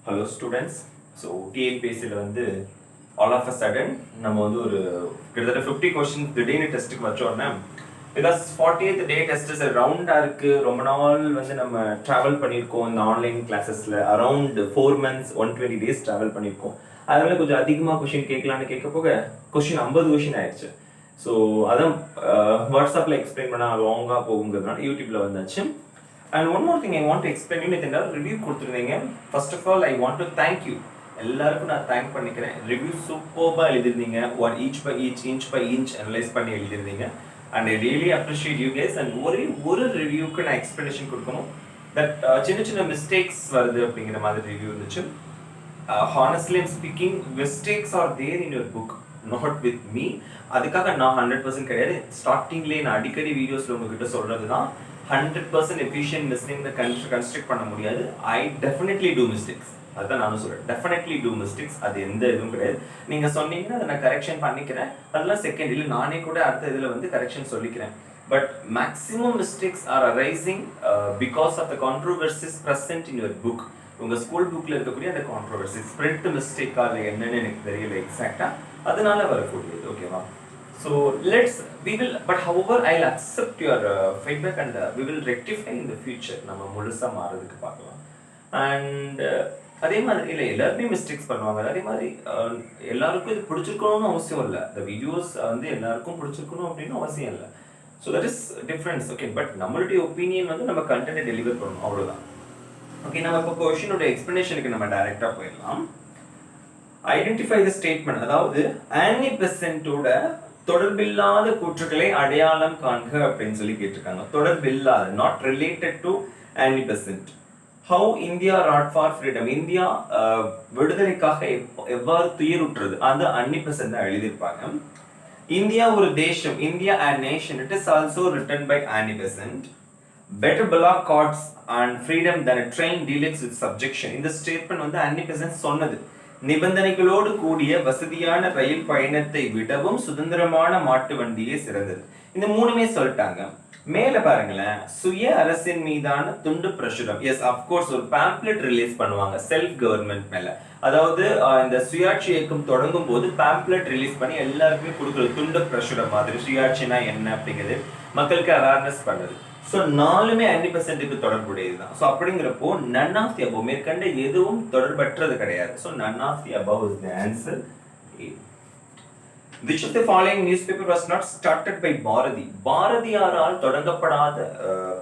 Hello students. So TNPSC வந்து all of a sudden நம்ம வந்து ஒரு கிட்டத்தட்ட 50 questions திடீர்னு டெஸ்ட்டுக்கு வச்சோன்னே பிகாஸ் 40th டே டெஸ்ட் ரவுண்டாக இருக்குது. ரொம்ப நாள் வந்து நம்ம ட்ராவல் பண்ணியிருக்கோம் இந்த ஆன்லைன் கிளாஸஸில். அரவுண்ட் 4 months 120 days ட்ராவல் பண்ணியிருக்கோம். அதனால கொஞ்சம் அதிகமாக கொஷின் கேட்கலான்னு கேட்க போக கொஷின் 50 கொஷின் ஆயிடுச்சு. ஸோ அதான் வாட்ஸ்அப்பில் எக்ஸ்பிளைன் பண்ண லாங்காக போகுங்கிறதுனால யூடியூப்பில் வந்தாச்சு. And one more thing I want to explain you இந்த ரிவ்யூ கொடுத்துருந்தீங்க. First of all I want to thank you. எல்லாருக்கும் நான் தேங்க் பண்ணிக்கிறேன். ரிவ்யூ சூப்பர்பாக எழுதிருந்தீங்க. One each by each inch by inch analyse பண்ணி எழுதிருந்தீங்க. And I really appreciate you guys. And ஒரு ரிவ்யூக்கு நான் எக்ஸ்பிளனேஷன் கொடுக்கணும். தட் சின்ன சின்ன மிஸ்டேக்ஸ் வருது அப்படிங்கிற மாதிரி ரிவ்யூ இருந்துச்சு. Honestly I'm speaking, mistakes are there in your book, not with me. அதுக்காக நான் 100% கிடையாது. ஸ்டார்டிங்லேயே நான் அடிக்கடி வீடியோஸில் உங்ககிட்ட சொல்கிறது தான் 100% efficient listening கன்ஸ்ட்ரக்ட் பண்ண முடியாது. I definitely do mistakes. அதுதான் நானும் சொல்கிறேன், டெஃபினெட்லி டூ மிஸ்டேக்ஸ். அது எந்த இதுவும் கிடையாது. நீங்கள் சொன்னீங்கன்னா அதை நான் கரெக்ஷன் பண்ணிக்கிறேன். அதெல்லாம் செகண்ட் இல்லை, நானே கூட அடுத்த இதில் வந்து கரெக்ஷன் சொல்லிக்கிறேன். But maximum mistakes are arising because of the controversies present in your book. உங்கள் ஸ்கூல் புக்கில் இருக்கக்கூடிய அந்த கான்ட்ரோவர்சிஸ் ஸ்ப்ரெட் மிஸ்டேக்காக என்னன்னு எனக்கு தெரியல எக்ஸாக்டாக, அதனால வரக்கூடியது. ஓகேவா? So we will, but however I'll accept your feedback and we will rectify in the future. நம்ம முழுசா மாறதுக்கு பார்க்கலாம். And அதே மாதிரி இல்லை, எல்லாருமே மிஸ்டேக்ஸ் பண்ணுவாங்க. அதே மாதிரி எல்லாருக்கும் இது பிடிச்சிருக்கணும்னு அவசியம் இல்லை. இந்த வீடியோஸ் வந்து எல்லாருக்கும் பிடிச்சிருக்கணும் அப்படின்னு அவசியம் இல்லை. So that is difference. Okay, but நம்மளுடைய ஒப்பீனியன் வந்து நம்ம கண்டென்ட் டெலிவர் பண்ணணும், அவ்வளோதான். ஓகே, நம்ம இப்போ கொஷினோட எக்ஸ்பிளனேஷனுக்கு நம்ம டைரெக்டாக போயிடலாம். ஐடென்டிஃபை த ஸ்டேட்மெண்ட், அதாவது ஆனி பெசன்ட்டோட தொடர்பில்லாத கூற்றுக்களை அடையாளம் காண்க அப்படின்னு சொல்லி கேட்டிருக்காங்க. தொடர்பில்லாத, not related to Annie Besant. How India wrought for freedom, India விடுதலைக்காக எவ்வாறு துயருற்றது, அது அன்னி பெசன்ட் தான் எழுதியிருப்பாங்க. இந்தியா ஒரு தேசம், India a nation, it is also written by Annie Besant. Better bullock carts and freedom than a train dealing with subjection. இந்த statement வந்து அன்னி பெசன்ட் சொன்னது. நிபந்தனைகளோடு கூடிய வசதியான ரயில் பயணத்தை விடவும் சுதந்திரமான மாட்டு வண்டியே சிறந்தது. இந்த மூணுமே சொல்லிட்டாங்க. மேல பாருங்களேன், சுய அரசின் மீதான துண்டு பிரசுரம். எஸ், அப்கோர்ஸ் ஒரு பேம்ப்ளெட் ரிலீஸ் பண்ணுவாங்க செல்ஃப் கவர்மெண்ட் மேல. அதாவது இந்த சுயாட்சி இயக்கம் தொடங்கும் போது பேம்ப்ளெட் ரிலீஸ் பண்ணி எல்லாருக்குமே கொடுக்குறது, துண்டு பிரசுரம் மாதிரி. சுயாட்சினா என்ன அப்படிங்கிறது மக்களுக்கு அவேர்னஸ் பண்ணுது. ஸோ நாலுமே 90% தொடர்புடையது தான். ஸோ அப்படிங்கிறப்போ நன் ஆஃப் தி அபவ், மேற்கண்ட எதுவும் தொடர்பற்றது கிடையாது. So none of the above is the answer. Which of the following newspaper was not started by Bharathi? பாரதியாரால் தொடங்கப்படாத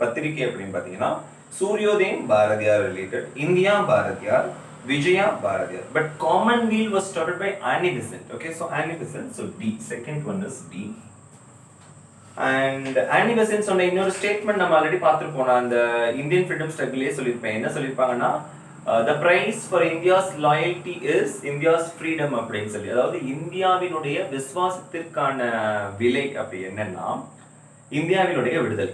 பத்திரிகை அப்படின்னு பார்த்தீங்கன்னா Suryodayam Bharathiyar related, India Bharathiyar, Vijaya Bharathiyar. But Commonwealth was started by Annie Besant. Okay, so Annie Besant. So D, second one is D. And Annie Besant சொன்ன இன்னொரு statement நம்ம already பார்த்துருப்போம். அந்த இந்தியன் ஃப்ரீடம் ஸ்ட்ரகிளே சொல்லியிருப்பேன். என்ன சொல்லியிருப்பாங்கன்னா, the price for India's loyalty is India's freedom அப்படின்னு சொல்லி. அதாவது இந்தியாவினுடைய விசுவாசத்திற்கான விலை அப்படி என்னன்னா இந்தியாவினுடைய விடுதலை.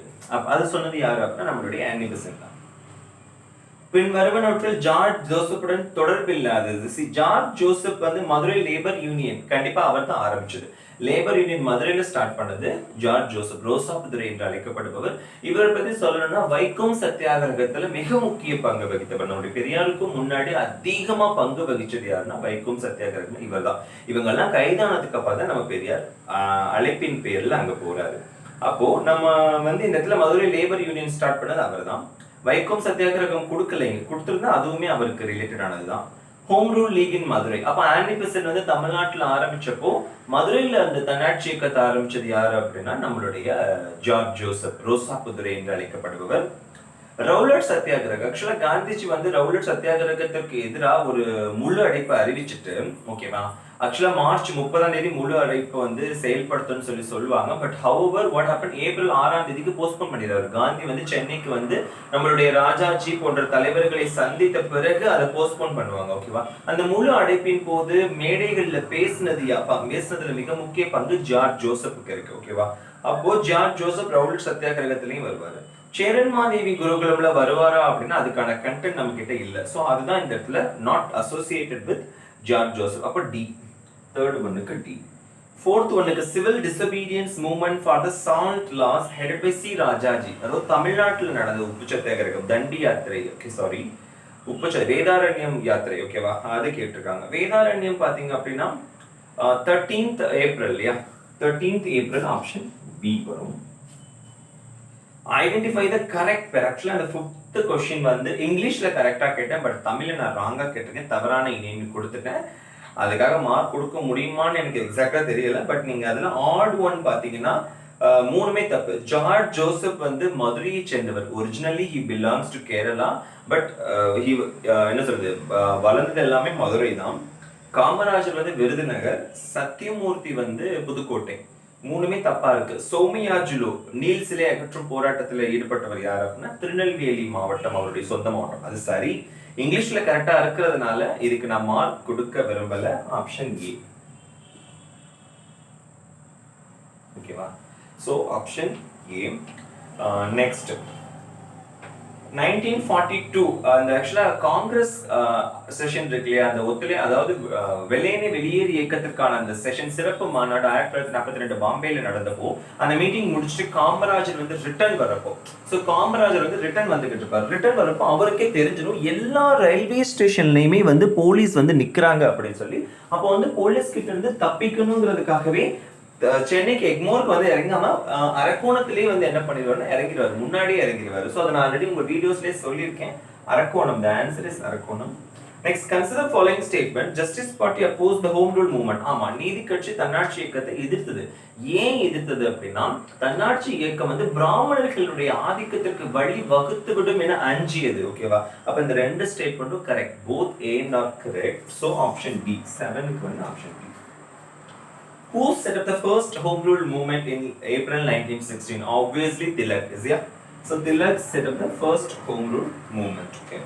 அது சொன்னது யாரு அப்படின்னா நம்மளுடைய ஆனி பெசன்ட் தான். பின் வருவனவற்றில் ஜார்ஜ் ஜோசப்புடன் தொடர்பு இல்லாதது. ஜார்ஜ் ஜோசப் வந்து மதுரை லேபர் யூனியன், கண்டிப்பா அவர் தான் ஆரம்பிச்சது. லேபர் யூனியன் மதுரையில ஸ்டார்ட் பண்ணது ஜார்ஜ் ஜோசப், ரோசாபுதுரை என்று அழைக்கப்படுபவர். இவரை பத்தி சொல்லணும்னா வைக்கம் சத்தியாகிரகத்துல மிக முக்கிய பங்கு வகித்தவர். நம்முடைய பெரியாருக்கும் முன்னாடி அதிகமா பங்கு வகிச்சது யாருன்னா வைக்கம் சத்தியாகிரகம் இவர் தான். இவங்கெல்லாம் கைதானதுக்கு அப்புறம் தான் நம்ம பெரியார் அழைப்பின் பேர்ல அங்க போறாரு. அப்போ நம்ம வந்து இந்த இடத்துல மதுரை லேபர் யூனியன் ஸ்டார்ட் பண்ணது அவர் தான். வைக்கம் சத்தியாகிரகம் கொடுக்கலைங்க, கொடுத்துருந்தா அதுவுமே அவருக்கு ரிலேட்டட் ஆனதுதான். ஹோம் ரூல் லீக் இன் மதுரை. அப்ப ஆனி பெசன்ட் வந்து தமிழ்நாட்டில் ஆரம்பிச்சப்போ மதுரையில அந்த தன்னாட்சி இயக்கத்தை ஆரம்பிச்சது யாரு அப்படின்னா நம்மளுடைய ஜார்ஜ் ஜோசப், ரோசாபுதுரை என்று அழைக்கப்படுபவர். ரவுலட் சத்தியாகிரகம், ஆக்சுவலா காந்திஜி வந்து ரவுலட் சத்தியாகிரகத்திற்கு எதிராக ஒரு முழு அடைப்பை அறிவிச்சுட்டு, ஓகேவா, ஆக்சுவலா மார்ச் 30 முழு அடைப்பு வந்து செயல்படுத்தணும்னு சொல்லி சொல்லுவாங்க. But however what happen, April 6 postpone பண்ணிடுறாரு. காந்தி வந்து சென்னைக்கு வந்து நம்மளுடைய ராஜாஜி போன்ற தலைவர்களை சந்தித்த பிறகு அதை போஸ்ட்போன் பண்ணுவாங்க. ஓகேவா, அந்த முழு அடைப்பின் போது மேடைகள்ல பேசுனதுல மிக முக்கிய பங்கு ஜார்ஜ் ஜோசப்புக்கு இருக்கு. ஓகேவா, அப்போ ஜார்ஜ் ஜோசப் ரவுலட் சத்தியாகிரகத்திலையும் வருவாரு. சேரன்மாதேவி குருகுலம்ல வருவாரா அப்படின்னா அதுக்கான கண்டென்ட் நம்ம கிட்ட இல்ல. சோ அதுதான் இந்த இடத்துல not associated with George Joseph. அப்ப டி, தேர்ட் ஒன்னுக்கு டி. ஃபோர்த் ஒன்னுக்கு civil disobedience movement for the salt laws headed by C Rajaji. அதாவது தமிழ்நாட்டில் நடந்த உப்பு சத்தியாகிரகம், தண்டி யாத்திரை. ஓகே, சாரி, வேதாரண்யம் யாத்திரை ஓகேவா, அது கேட்டிருக்காங்க. வேதாரண்யம் பாத்தீங்க அப்படின்னா 13th April இல்லையா, 13th April ஆப்ஷன் பி வரும். ஐடென்டிஃபை த கரெக்ட் பேர். ஆக்சுவலா அந்த 5th கொஸ்டின் வந்து இங்கிலீஷ்ல கரெக்டா கேட்டேன், பட் தமிழ்ல நான் ராங்கா கேட்டிருக்கேன், தவறான இணைன்னு கொடுத்துட்டேன். அதுக்காக மார்க் கொடுக்க முடியுமான்னு எனக்கு எக்ஸாக்டா தெரியல. பட் நீங்க அதுல ஆட் ஒன் பாத்தீங்கன்னா மூணுமே தப்பு. ஜார்ஜ் ஜோசப் வந்து மதுரையை சேர்ந்தவர். Originally he belongs to Kerala, but என்ன சொல்றது, வளர்ந்தது எல்லாமே மதுரை தான். காமராஜர் வந்து விருதுநகர், சத்தியமூர்த்தி வந்து புதுக்கோட்டை. மூணுமே தப்பா இருக்கு. சோமயாஜுலு நீல் சிலை அகற்றும் போராட்டத்தில் ஈடுபட்டவர் யார் அப்படின்னா திருநெல்வேலி மாவட்டம், அவருடைய சொந்த மாவட்டம். அது சரி, இங்கிலீஷ்ல கரெக்டா இருக்கிறதுனால இதுக்கு நான் மார்க் கொடுக்க விரும்பல. ஆப்ஷன் ஏ ஓகேவா. So option A. நெக்ஸ்ட் 1942 அந்த ஆக்சுவலா காங்கிரஸ் செஷன் இருக்கு இல்லையா, அந்த ஒத்துழை, அதாவது வெள்ளையனே வெளியேறு இயக்கத்திற்கான அந்த செஷன் சிறப்பு மாநாடு 1942 பாம்பேல நடந்தப்போ அந்த மீட்டிங் முடிச்சுட்டு காமராஜர் வந்து ரிட்டர்ன் வரப்போ, ஸோ காமராஜர் வந்து ரிட்டர்ன் வந்துகிட்டு இருப்பார். ரிட்டர்ன் வரப்போ அவருக்கே தெரிஞ்சிடும் எல்லா ரயில்வே ஸ்டேஷன்லயுமே வந்து போலீஸ் வந்து நிக்கிறாங்க அப்படின்னு சொல்லி. அப்போ வந்து போலீஸ் கிட்ட இருந்து தப்பிக்கணுங்கிறதுக்காகவே சென்னைக்கு எக்மோருக்கு வந்து இறங்காம அரக்கோணத்திலேயே வந்து என்ன பண்ணிடுவாரு, இறங்கிடுவாரு, முன்னாடியே இறங்கிடுவாரு. ஸோ அதை நான் ஆல்ரெடி உங்க வீடியோஸ்லேயே சொல்லியிருக்கேன். Arakkonam, the answer is Arakkonam. Next, consider following statement. Justice party opposed the home rule movement. ஆமா, நீதி கட்சி தன்னாட்சி இயக்கத்தை எதிர்த்தது. ஏன் எதிர்த்தது அப்படின்னா தன்னாட்சி இயக்கம் வந்து பிராமணர்களுடைய ஆதிக்கத்திற்கு வழி வகுத்து விடும் என அஞ்சியது. ஓகேவா. அப்ப இந்த ரெண்டு ஸ்டேட்மெண்ட்டும் correct. Both are not correct. So option B 7க்கு வந்து option B. Who set up the first home rule movement in April 1916? Obviously Tilak is, yeah. So Tilak set up the first home rule movement. Okay.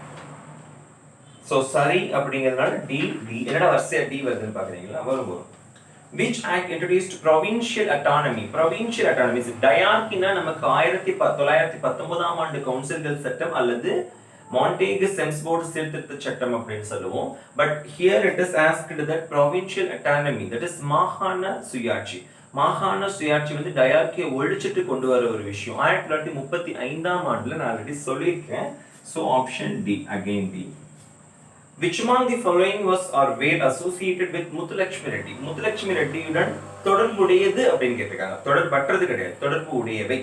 So sorry அப்படிங்கிறதுனால D. என்னடா வரிசையா D வருதுன்னு பாக்குறீங்களா, வரும். Which act introduced provincial autonomy? Provincial autonomy டயார்கினா நமக்கு 1919 ஆண்டு கவுன்சில்கள் சட்டம் அல்லது மாண்டேகு செம்ஸ்போர்ட் சீர்திருத்த சட்டம் அப்படின்னு சொல்லுவோம். But here it is asked that provincial autonomy, that is மாகாண சுயாட்சி. மாகாண சுயாட்சி வந்து டயார்கியை ஒழிச்சிட்டு கொண்டு வர ஒரு விஷயம். 1935 ஆண்டுல நான் ஆல்ரெடி சொல்லியிருக்கேன். So option D, again D. Which among the following was or were associated with Muthulakshmi Reddy? Muthulakshmi ரெட்டியுடன் தொடர்புடையது அப்படின்னு கேட்டிருக்காங்க. தொடர்பற்றது கிடையாது, தொடர்பு உடையவை.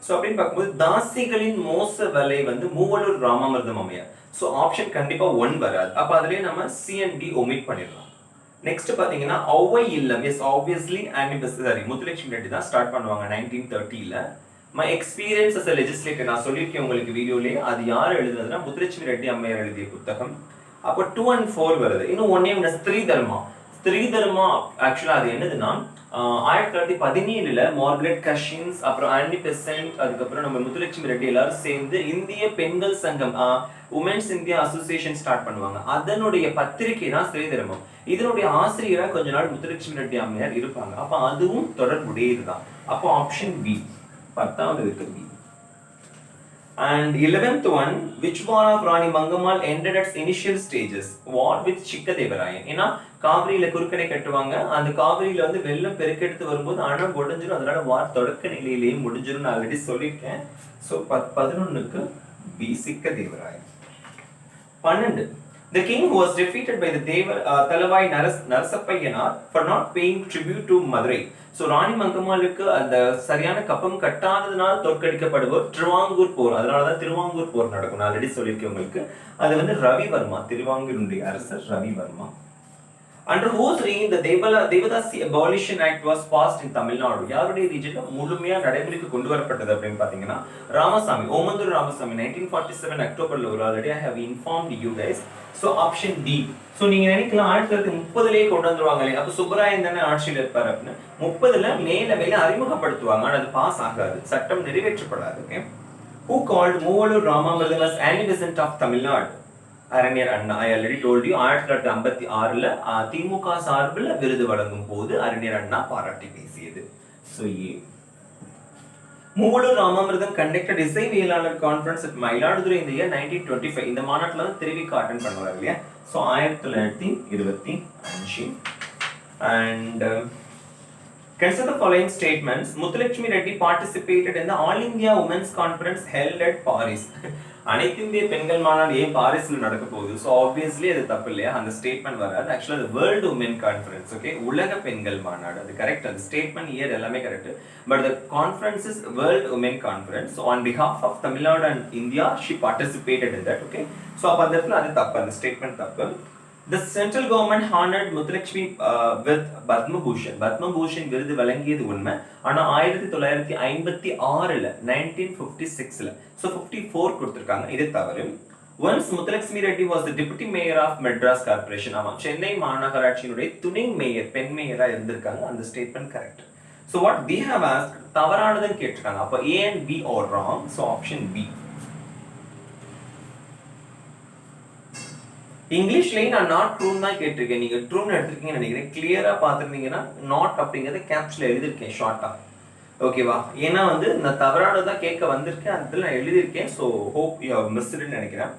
ஸோ அப்படின்னு பார்க்கும்போது தாசிகளின் மோச வலை வந்து மூவலூர் ராமாமிர்தம் அம்மையார். ஸோ ஆப்ஷன் கண்டிப்பா 1 வராது. அப்ப அதுலயே நம்ம C&D ஒமிட் பண்ணிடலாம். நெக்ஸ்ட் பாத்தீங்கன்னா ஔவை இல்லம். எஸ், ஆப்வியஸ்லி முத்துலட்சுமி ரெட்டி தான் ஸ்டார்ட் பண்ணுவாங்க 1930ல. My experience as a legislator நான் சொல்லியிருக்கேன் உங்களுக்கு வீடியோலயே. அது யார் எழுதுனதுன்னா முத்துலட்சுமி ரெட்டி அம்மையார் எழுதிய புத்தகம். அப்போ 2 and 4 வருது. இன்னும் ஒன்னே ஒன்று ஸ்திரீ தர்மா. ஸ்திரீ தர்மா ஆக்சுவலா அது என்னதுன்னா 1917ல மார்கரெட் கஷின்ஸ், அப்புறம் ஆனி பெசன்ட், அதுக்கப்புறம் நம்ம முத்துலட்சுமி ரெட்டி எல்லாரும் சேர்ந்து இந்திய பெண்கள் சங்கம், உமன்ஸ் இந்தியா அசோசியேஷன் ஸ்டார்ட் பண்ணுவாங்க. அதனுடைய பத்திரிகை தான் ஸ்திரீ தர்மம். இதனுடைய ஆசிரியரா கொஞ்ச நாள் முத்துலட்சுமி ரெட்டி அம்மையார் இருப்பாங்க. அப்ப அதுவும் தொடர்புடையதுதான். அப்போ ஆப்ஷன் பி 10வது இருக்கு B. And 11th one, which war of Rani Mangammal ended its initial stages? War with Chikkadevarayan. ஏன்னா காவிரியில குறுக்கணை கட்டுவாங்க. அந்த காவிரியில வந்து வெள்ளம் பெருக்கெடுத்து வரும்போது அணை உடைஞ்சிரும். அதனால வார் தொடக்க நிலையிலேயே முடிஞ்சிரும் நான் ஆல்ரெடி சொல்லியிருக்கேன். ஸோ 11க்கு B, Chikkadevarayan. 12, the king who was defeated by the Thalawai Narasappayanar for not paying tribute to Madurai. So Rani மங்கம்மாளுக்கு அந்த சரியான கப்பம் கட்டாததுனால் தோற்கடிக்கப்படுவோர் திருவாங்கூர் போர். அதனாலதான் திருவாங்கூர் போர் நடக்கும். நான் ஆல்ரெடி சொல்லியிருக்கேன் உங்களுக்கு. அது வந்து ரவிவர்மா, திருவாங்கூருடைய அரசர் Ravi Varma. Under whose reign the Devadasi Abolition Act was passed in Tamil Nadu? யாருடைய ரீஜன்ல முழுமையா நடைமுறைக்கு கொண்டு வரப்பட்டது அப்படின்னு பாத்தீங்கன்னா ராமசாமி, ஓமந்தூர் ராமசாமி 1947 அக்டோபர்ல ஒரு. Already I have informed you guys. So option D. So நீங்க நினைக்கலாம் 1930லேயே கொண்டு வந்துருவாங்களே, அப்ப சுப்பராயன் தானே ஆட்சியில் இருப்பாரு அப்படின்னு. 30ல மேலவையில அறிமுகப்படுத்துவாங்க, ஆனா அது பாஸ் ஆகாது, சட்டம் நிறைவேற்றப்படாது. Okay. Who called Moovalur Ramamirtham as Annie Besant of Tamil Nadu? அறிஞர் அண்ணா. I already told you 1956ல திமுக சார்பில் விருது வழங்கும் போது அறிஞர் அண்ணா பாராட்டி பேசியது. So A. Moovalur Ramamirtham conducted இசைவியலாளர் கான்ஃபரன்ஸ் அட் மயிலாடுதுறை இந்த இயர் 1925. இந்த மாநாட்டில் தான் திருவிக்கா அட்டென்ட் பண்ணுவாங்க இல்லையா. So 1925. And consider the following statements. Muthulakshmi Reddy participated in the All India Women's Conference held at Paris. அனைத்து இந்திய பெண்கள் மாநாடு ஏன் பாரிஸ்ல நடக்க போகுது? ஸோ ஆப்வியஸ்லி அது தப்பு இல்லையா, அந்த ஸ்டேட்மெண்ட் வராது. ஆக்சுவலாக அது வேர்ல்டு உமன் கான்ஃபரன்ஸ், ஓகே, உலக பெண்கள் மாநாடு, அது கரெக்ட். அந்த ஸ்டேட்மெண்ட் இயர் எல்லாமே correct. But the conference is world woman conference. So on behalf of Tamil Nadu and India she participated in that, okay. So அப்போ அந்த இடத்துல அது தப்பு, அந்த ஸ்டேட்மெண்ட் தப்பு. The central government honored Muthulakshmi with Padma Bhushan. Padma Bhushan விருது வழங்கியது உண்மை. ஆனா 1956ல 1956ல so 54 கொடுத்திருக்காங்க, இது தவறு. Once Muthulakshmi Reddy was the deputy mayor of Madras Corporation. ஆமா, சென்னை மாநகராட்சியினுடைய துணை மேயர், பெண் மேயரா இருந்திருக்காங்க. அந்த statement correct. So what we have asked, தவறானதுன்னு கேட்டிருக்காங்க. அப்ப A and B are wrong. So option B. இங்கிலீஷ்லயும் நான் நாட் ட்ரூன்னு தான் கேட்டிருக்கேன். நீங்க ட்ரூன்னு எடுத்திருக்கீங்கன்னு நினைக்கிறேன். கிளியரா பார்த்துருந்தீங்கன்னா நாட் அப்படிங்கிறத கேப்ஸ்ல எழுதியிருக்கேன் ஷார்ட்டா, ஓகேவா? ஏன்னா வந்து நான் தவறானதான் கேட்க வந்திருக்கேன், அதில் நான் எழுதியிருக்கேன். ஸோ ஹோப் யூ ஹவ் மிஸ்டுன்னு நினைக்கிறேன்.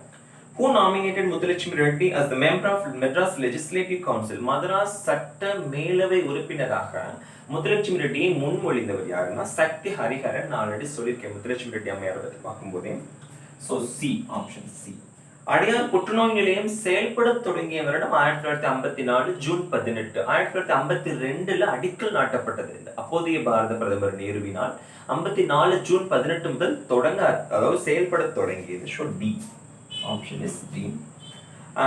Who nominated Muthulakshmi Reddy as the member of Madras Legislative Council? Madras சட்ட மேலவை உறுப்பினராக முத்துலட்சுமி ரெட்டியை முன்மொழிந்தவர் யாருன்னா சக்தி ஹரிஹரன். நான் ஆல்ரெடி சொல்லியிருக்கேன் முத்துலட்சுமி ரெட்டி அம்மையாரை பற்றி பார்க்கும்போதே. So C, option C. Adyar புற்றுநோய் நிலையம் செயல்பட தொடங்கிய வருடம் 1954 ஜூன் 18. 1952ல அடிக்கல் நாட்டப்பட்டது. அப்போதைய பாரத பிரதமர் நேருவினால் 54 ஜூன் 18 முதல் தொடங்க, அதாவது செயல்பட தொடங்கியது. So D, option is D.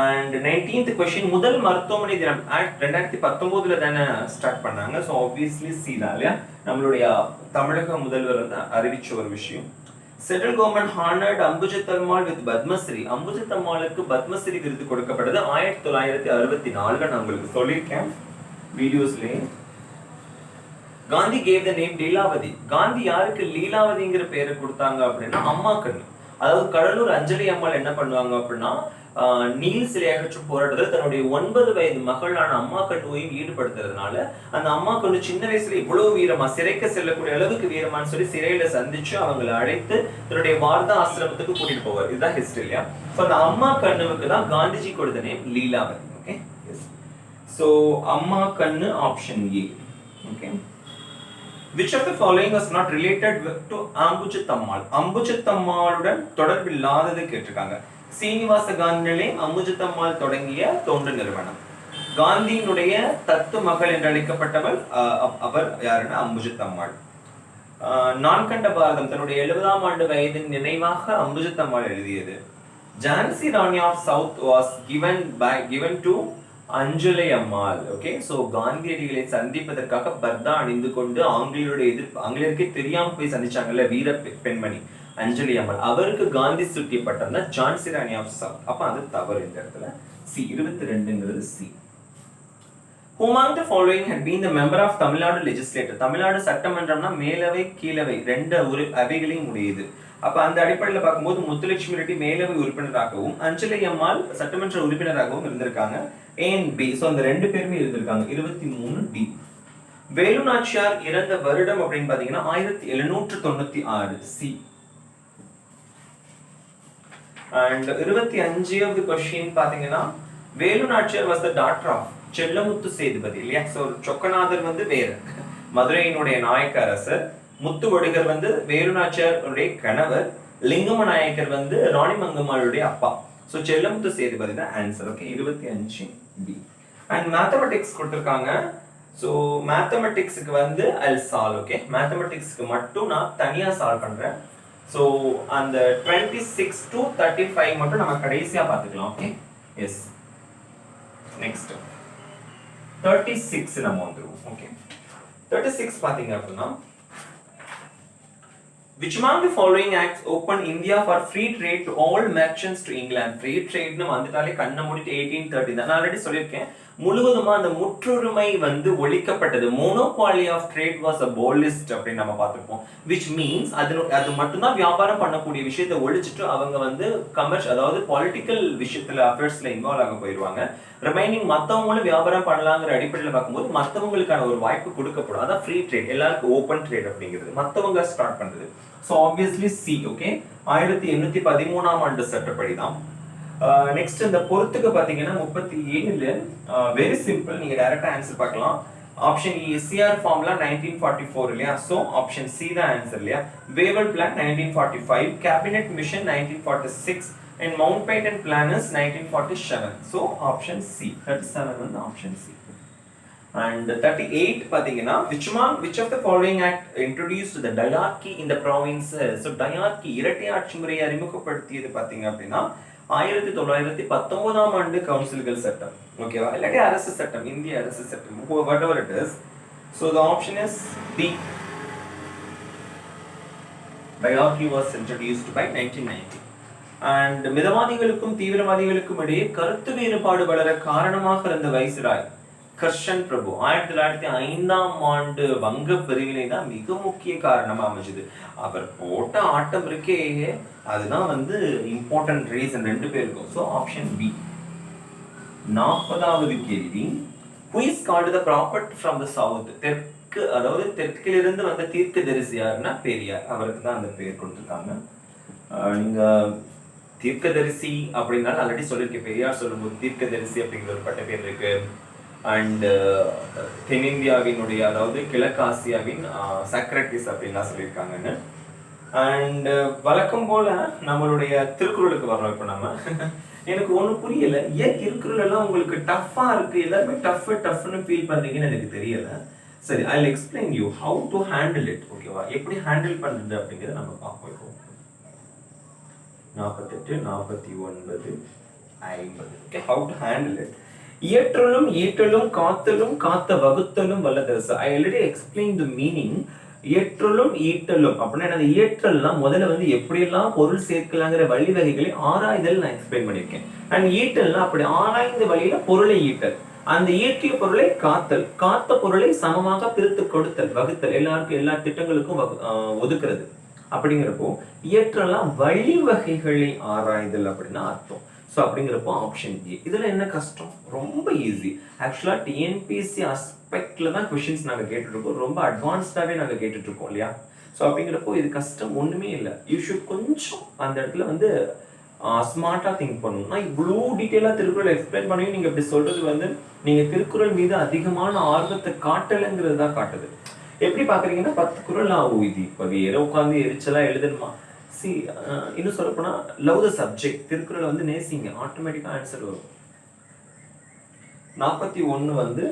And 19th question, முதல் மருத்துவமனை தினம் 2019ல தானே ஸ்டார்ட் பண்ணாங்க. ஸோ ஆப்வியஸ்லி சி தான் இல்லையா, நம்மளுடைய தமிழக முதல்வர் வந்து அறிவிச்ச ஒரு விஷயம். Central government honoured Ambujathammal with Padmashri. அம்புஜத்தம்மாளுக்கு பத்மஸ்ரீ விருது கொடுக்கப்பட்டது 1964. நான் உங்களுக்கு சொல்லியிருக்கேன் வீடியோஸ்லேயே. Gandhi gave the name Leelavathi. Gandhi யாருக்கு லீலாவதிங்கிற பேரை கொடுத்தாங்க அப்படின்னா அம்மா கண்ணு. அதாவது கடலூர் அஞ்சலி அம்மாள் என்ன பண்ணுவாங்க அப்படின்னா நீல் சிலை அகற்றும் போராட்டத்தில் தன்னுடைய 9 வயது மகளான அம்மா கண்ணுவையும் ஈடுபடுத்துறதுனால அந்த அம்மா கண்ணு சின்ன வயசுல இவ்வளவு வீரமா, சிறைக்கு செல்லக்கூடிய அளவுக்கு வீரமான்னு சொல்லி சிறையில சந்திச்சு அவங்களை அழைத்து தன்னுடைய வார்தா ஆசிரமத்துக்கு கூட்டிட்டு போவார். இதுதான் ஹிஸ்டரி இல்லையா. ஸோ அந்த அம்மா கண்ணுவுக்கு தான் காந்திஜி கொடுத்த நேம் லீலாவதி. ஓகே, ஸோ அம்மா கண்ணு option A. Okay. Which of the following was not related to Ambujathammal? அம்புஜத்தம்மாளுடன் தொடர்பில்லாதது கேட்டிருக்காங்க. சீனிவாச காந்தி நிலையம் அம்புஜத்தம்மாள் தொடங்கிய தொண்டு நிறுவனம். காந்தியினுடைய தத்து மகள் என்று அழைக்கப்பட்டவள் அவர் யாருன்னா அம்புஜத்தம்மாள். நான் கண்ட பாரதம் தன்னுடைய 70ஆம் ஆண்டு வயதின் நினைவாக அம்புஜத்தம்மாள் எழுதியது. Jhansi Rani of south was given to Anjali Ammal. Okay, so காந்தியடிகளை சந்திப்பதற்காக பர்தா அணிந்து கொண்டு ஆங்கிலேயருக்கே தெரியாம போய் சந்திச்சாங்கல்ல வீர பெண்மணி அஞ்சலி அம்மாள், அவருக்கு காந்தி சுட்டிய பட்டம் தான் ஜான்சி ராணி ஆஃப் சவுத். அப்ப அது தவறு இந்த இடத்துல. சி 22ங்கிறது C. Who among the following had been the member of Tamil Nadu legislature? Tamil Nadu சட்டமன்றம்னா மேலவை கீழவை ரெண்டு அவைகளையும் உடையது. அப்ப அந்த அடிப்படையில் பார்க்கும்போது முத்துலட்சுமி ரெட்டி மேலவை உறுப்பினராகவும் அஞ்சலி அம்மாள் சட்டமன்ற உறுப்பினராகவும் இருந்திருக்காங்க. A and B. ஸோ அந்த ரெண்டு பேருமே இருந்திருக்காங்க. 23 டி. வேலு நாச்சியார் இறந்த வருடம் அப்படின்னு பாத்தீங்கன்னா 1796 சி. அண்ட் 25வது கொஸ்டின் பாத்தீங்கன்னா Velu Nachiyar was the daughter of Chellamuthu Sethupathi இல்லையா. ஸோ சொக்கநாதர் வந்து வேற மதுரையினுடைய நாயக்க அரசர், முத்து வடுகர் வந்து வேலு நாச்சியாருடைய கணவர், லிங்கம நாயக்கர் வந்து ராணி மங்கம்மாளுடைய அப்பா. ஸோ செல்லமுத்து சேதுபதி தான் answer. Okay, 25 B. And mathematics கொடுத்துருக்காங்க. ஸோ மேத்தமெட்டிக்ஸுக்கு வந்து I'll solve. ஓகே, மேத்தமெட்டிக்ஸ்க்கு மட்டும் நான் தனியா சால்வ் பண்றேன். ஸோ அந்த 26 to 35 மட்டும் நம்ம கடைசியா பார்த்துக்கலாம். Okay, S. நெக்ஸ்ட் 36 நம்ம வந்துருவோம். ஓகே, 36 பாத்தீங்க அப்படின்னா which among the following acts opened India for free trade to all merchants to England? Free trade னு வந்துட்டாலே கண்ண மூடிட்டு 1830 தான். நான் ஆல்ரெடி சொல்லியிருக்கேன், முழுவதுமா அந்த முற்றுரிமை வந்து ஒழிக்கப்பட்டது. Monopoly of trade was abolished அப்படின்னு நம்ம பார்த்திருப்போம். which means அது மட்டும்தான் வியாபாரம் பண்ணக்கூடிய விஷயத்தை ஒழிச்சிட்டு அவங்க வந்து அதாவது பொலிட்டிக்கல் விஷயத்துல அஃபேர்ஸ்ல இன்வால்வ் ஆக போயிடுவாங்க. ரிமைனிங் மத்தவங்களும் வியாபாரம் பண்ணலாங்கிற அடிப்படையில் பார்க்கும்போது மத்தவங்களுக்கான ஒரு வாய்ப்பு கொடுக்கப்படும். அதான் ஃப்ரீ ட்ரேட், எல்லாருக்கும் ஓப்பன் ட்ரேட் அப்படிங்கிறது மத்தவங்க ஸ்டார்ட் பண்றது. So obviously C. ஓகே, 1813ஆம் ஆண்டு சட்டப்படி தான். நெக்ஸ்ட் இந்த பொறுத்துக்கு பாத்தீங்கன்னா 37. வெரி சிம்பிள், நீங்க டைரக்டா ஆன்சர் பார்க்கலாம். ஆப்ஷன் இ எஸ்சிஆர் ஃபார்முலா 1944 இல்லையா, ஸோ ஆப்ஷன் சி தான் ஆன்சர் இல்லையா. Wavell plan 1945, cabinet mission 1946 and Mountbatten plan is 1947. So option C. 37 வந்து option C. And 38 பாத்தீங்கன்னா which of the following act introduced the diarchy in the provinces? So diarchy இரட்டை ஆட்சி முறையை அறிமுகப்படுத்தியது பாத்தீங்க அப்படின்னா 1919ஆம் ஆண்டு கவுன்சில்கள் சட்டம், ஓகேவா, இல்லாட்டி அரசு சட்டம், இந்திய அரசு சட்டம், whatever it is. So the option is B. Diarchy was introduced by 1990. And மிதவாதிகளுக்கும் தீவிரவாதிகளுக்கும் இடையே கருத்து வேறுபாடு வளர காரணமாக இருந்த வைஸ்ராய் கர்ஷன் பிரபு 1905ஆம் ஆண்டு வங்க பிரிவினை தான் மிக முக்கிய காரணமா அமைஞ்சது. அவர் போட்ட ஆட்டம் இருக்கே, அதுதான் வந்து இம்பார்ட்டன்ட் ரீசன் ரெண்டு பேருக்கும். So option B. 40வது கேள்வி, who is called the prophet from the south? தெற்கு, அதாவது தெற்கிலிருந்து வந்த தீர்க்கதரிசி யாருன்னா பெரியார், அவருக்கு தான் அந்த பேர் கொடுத்துருக்காங்க. நீங்க தீர்க்கதரிசி அப்படின்னா ஆல்ரெடி சொல்லியிருக்கேன், பெரியார் சொல்லும்போது தீர்க்கதரிசி அப்படிங்கிற ஒரு பட்ட பேர் இருக்கு. அண்ட் தென்னிந்தியாவினுடைய, அதாவது கிழக்கு ஆசியாவின் சாக்ரட்டிஸ் அப்படின்லாம் சொல்லியிருக்காங்கன்னு. அண்ட் வழக்கம் போல நம்மளுடைய திருக்குறளுக்கு வர்றோம். இப்போ நம்ம எனக்கு ஒன்றும் புரியல, ஏன் திருக்குறள் எல்லாம் உங்களுக்கு டஃப்பா இருக்கு, எல்லாருமே டஃப்னு ஃபீல் பண்றீங்கன்னு எனக்கு தெரியல. சரி, I will explain you how to handle it, ஓகேவா, எப்படி ஹேண்டில் பண்றது அப்படிங்கிறத நம்ம பார்ப்போம். 48, 49, 50. Okay, how to handle it? இயற்றலும் ஈட்டலும் காத்தலும் காத்த வகுத்தலும் வல்லதரசு. I already explained the meaning. இயற்றலும் ஈட்டலும் அப்படின்னா என்னது? இயற்றல்னா முதல்ல வந்து எப்படியெல்லாம் பொருள் சேர்க்கலாங்கிற வழிவகைகளை ஆராய்தல் நான் எக்ஸ்பிளைன் பண்ணியிருக்கேன். அண்ட் ஈட்டல்னா அப்படி ஆராய்ந்த வழியில பொருளை ஈட்டல், அந்த ஈட்டிய பொருளை காத்தல், காத்த பொருளை சமமாக பிரித்து கொடுத்தல், வகுத்தல், எல்லாருக்கும் எல்லா திட்டங்களுக்கும் ஒதுக்குறது. அப்படிங்கிறப்போ இயற்றலாம் வழிவகைகளை ஆராய்தல் அப்படின்னு அர்த்தம். ஸோ அப்படிங்கிறப்போ ஆப்ஷன் ஏ. இதில் என்ன கஷ்டம்? ரொம்ப ஈஸி. ஆக்சுவலாக டிஎன்பிஎஸ்சி அஸ்பெக்ட்ல தான் கொஷின்ஸ் நாங்கள் கேட்டுட்ருக்கோம், ரொம்ப அட்வான்ஸ்டாகவே நாங்கள் கேட்டுட்ருக்கோம் இல்லையா. ஸோ அப்படிங்கிறப்போ இது கஷ்டம் ஒன்றுமே இல்லை. யூ ஷுட் கொஞ்சம் அந்த இடத்துல வந்து ஸ்மார்ட்டாக திங்க் பண்ணணும். நான் இவ்வளோ டீட்டெயிலாக திருக்குறள் எக்ஸ்பிளைன் பண்ணி நீங்கள் இப்படி சொல்கிறது வந்து நீங்கள் திருக்குறள் மீது அதிகமான ஆர்வத்தை காட்டலைங்கிறது தான் காட்டுது. எப்படி பாக்குறீங்கன்னா 10 குறள் இது இப்ப வேற உட்காந்து எரிச்சலா எழுதணுமா? சி, இன்னும் சொல்லப்போனா லவ் த சப்ஜெக்ட், திருக்குறள் வந்து நேசிங்க, ஆட்டோமேட்டிக்கா ஆன்சர் வரும். 41 வந்து